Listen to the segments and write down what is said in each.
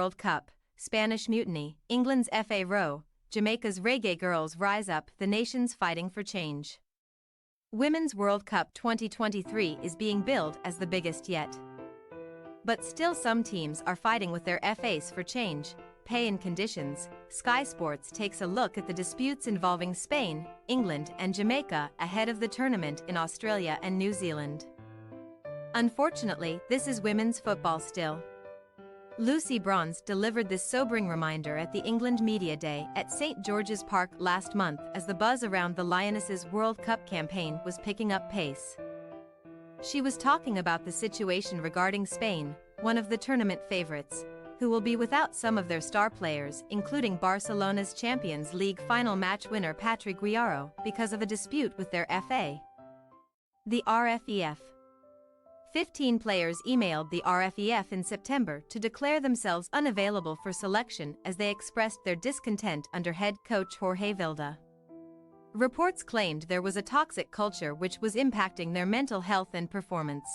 World Cup, Spanish mutiny, England's FA row, Jamaica's Reggae Girlz rise up, the nation's fighting for change. Women's World Cup 2023 is being billed as the biggest yet. But still some teams are fighting with their FAs for change, pay and conditions. Sky Sports takes a look at the disputes involving Spain, England and Jamaica ahead of the tournament in Australia and New Zealand. Unfortunately, this is women's football still. Lucy Bronze delivered this sobering reminder at the England Media Day at St George's Park last month as the buzz around the Lionesses' World Cup campaign was picking up pace. She was talking about the situation regarding Spain, one of the tournament favorites, who will be without some of their star players, including Barcelona's Champions League final match winner Patrick Guijarro, because of a dispute with their FA. The RFEF. 15 players emailed the RFEF in September to declare themselves unavailable for selection as they expressed their discontent under head coach Jorge Vilda. Reports claimed there was a toxic culture which was impacting their mental health and performance.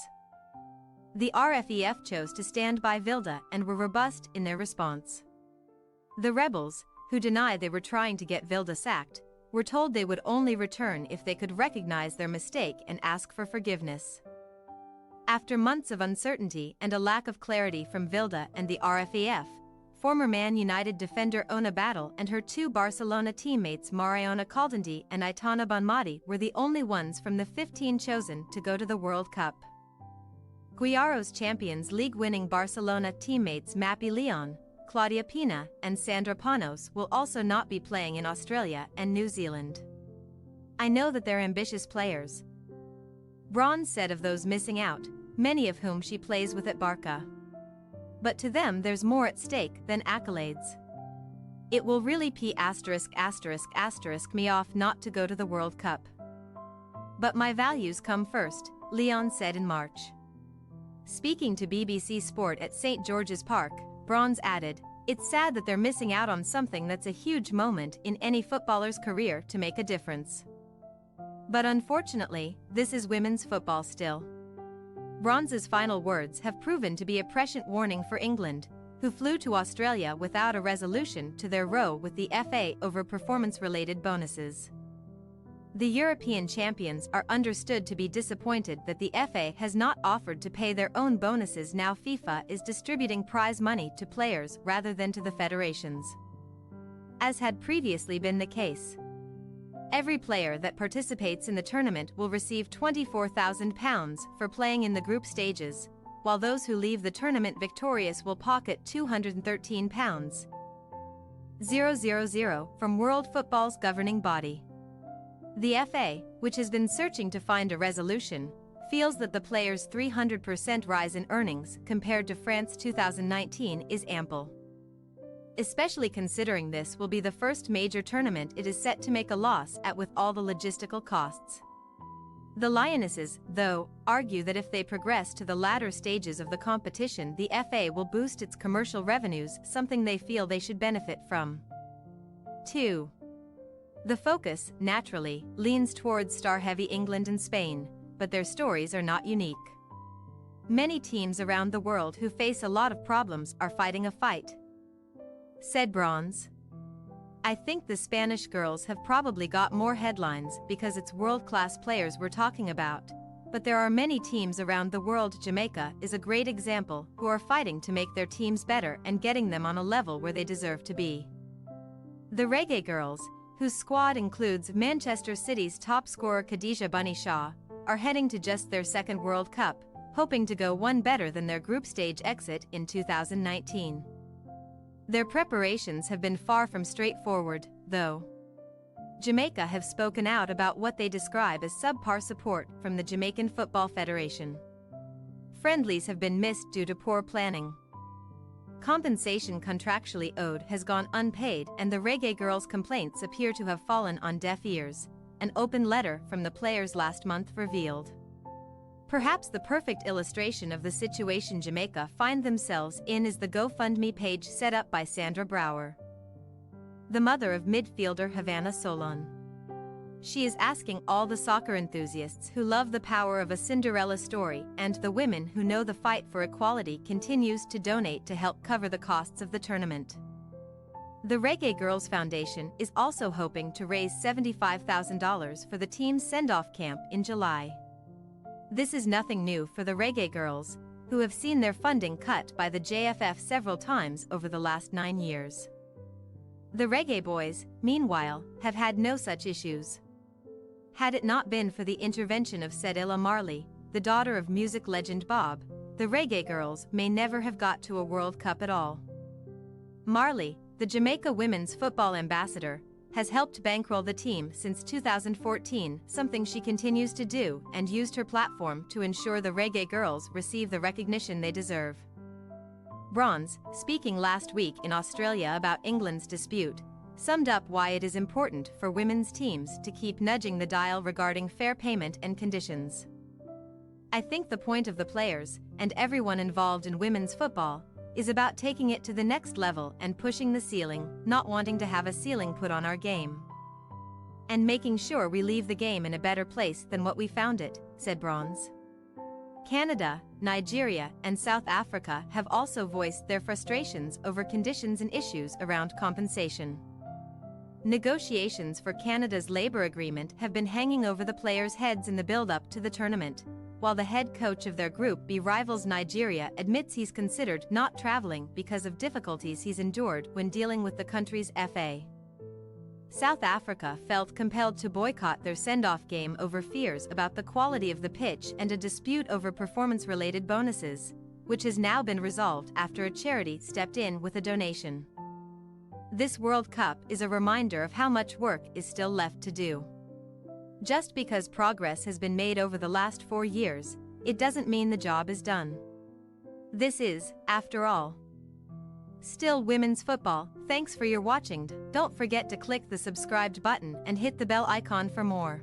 The RFEF chose to stand by Vilda and were robust in their response. The rebels, who denied they were trying to get Vilda sacked, were told they would only return if they could recognize their mistake and ask for forgiveness. After months of uncertainty and a lack of clarity from Vilda and the RFEF, former Man United defender Ona Battle and her two Barcelona teammates Mariona Caldentey and Aitana Bonmati were the only ones from the 15 chosen to go to the World Cup. Guijarro's Champions League winning Barcelona teammates Mappy Leon, Claudia Pina and Sandra Panos will also not be playing in Australia and New Zealand. I know that they're ambitious players, Bronze said of those missing out, many of whom she plays with at Barca. But to them there's more at stake than accolades. It will really me off not to go to the World Cup. But my values come first, Leon said in March. Speaking to BBC Sport at St George's Park, Bronze added, "It's sad that they're missing out on something that's a huge moment in any footballer's career to make a difference. But unfortunately, this is women's football still." Bronze's final words have proven to be a prescient warning for England, who flew to Australia without a resolution to their row with the FA over performance-related bonuses. The European champions are understood to be disappointed that the FA has not offered to pay their own bonuses now FIFA is distributing prize money to players rather than to the federations, as had previously been the case. Every player that participates in the tournament will receive £24,000 for playing in the group stages, while those who leave the tournament victorious will pocket £213,000 from world football's governing body. The FA, which has been searching to find a resolution, feels that the players' 300% rise in earnings compared to France 2019 is ample, especially considering this will be the first major tournament it is set to make a loss at with all the logistical costs. The Lionesses, though, argue that if they progress to the latter stages of the competition, the FA will boost its commercial revenues, something they feel they should benefit from. 2. The focus, naturally, leans towards star-heavy England and Spain, but their stories are not unique. Many teams around the world who face a lot of problems are fighting a fight, said Bronze. I think the Spanish girls have probably got more headlines because it's world-class players we're talking about, but there are many teams around the world. Jamaica is a great example, who are fighting to make their teams better and getting them on a level where they deserve to be. The Reggae Girls, whose squad includes Manchester City's top scorer Khadija Bunny Shaw, are heading to just their second World Cup, hoping to go one better than their group stage exit in 2019. Their preparations have been far from straightforward, though. Jamaica have spoken out about what they describe as subpar support from the Jamaican Football Federation. Friendlies have been missed due to poor planning. Compensation contractually owed has gone unpaid, and the Reggae Girls' complaints appear to have fallen on deaf ears, an open letter from the players last month revealed. Perhaps the perfect illustration of the situation Jamaica find themselves in is the GoFundMe page set up by Sandra Brower, the mother of midfielder Havana Solon. she is asking all the soccer enthusiasts who love the power of a Cinderella story and the women who know the fight for equality continues to donate to help cover the costs of the tournament. The Reggae Girlz Foundation is also hoping to raise $75,000 for the team's send-off camp in July. This is nothing new for the Reggae Girlz, who have seen their funding cut by the JFF several times over the last 9 years. The Reggae Boys, meanwhile, have had no such issues. Had it not been for the intervention of Cedilla Marley, the daughter of music legend Bob, the Reggae Girlz may never have got to a World Cup at all. Marley, the Jamaica women's football ambassador, has helped bankroll the team since 2014, something she continues to do, and used her platform to ensure the Reggae Girlz receive the recognition they deserve. Bronze, speaking last week in Australia about England's dispute, summed up why it is important for women's teams to keep nudging the dial regarding fair payment and conditions. "I think the point of the players, and everyone involved in women's football, is about taking it to the next level and pushing the ceiling, not wanting to have a ceiling put on our game. And making sure we leave the game in a better place than what we found it," said Bronze. Canada, Nigeria, and South Africa have also voiced their frustrations over conditions and issues around compensation. Negotiations for Canada's labor agreement have been hanging over the players' heads in the build-up to the tournament, while the head coach of their Group B rivals Nigeria admits he's considered not traveling because of difficulties he's endured when dealing with the country's FA. South Africa felt compelled to boycott their send-off game over fears about the quality of the pitch and a dispute over performance-related bonuses, which has now been resolved after a charity stepped in with a donation. This World Cup is a reminder of how much work is still left to do. Just because progress has been made over the last 4 years, it doesn't mean the job is done. This is, after all, still women's football. Thanks for your watching. Don't forget to click the subscribed button and hit the bell icon for more.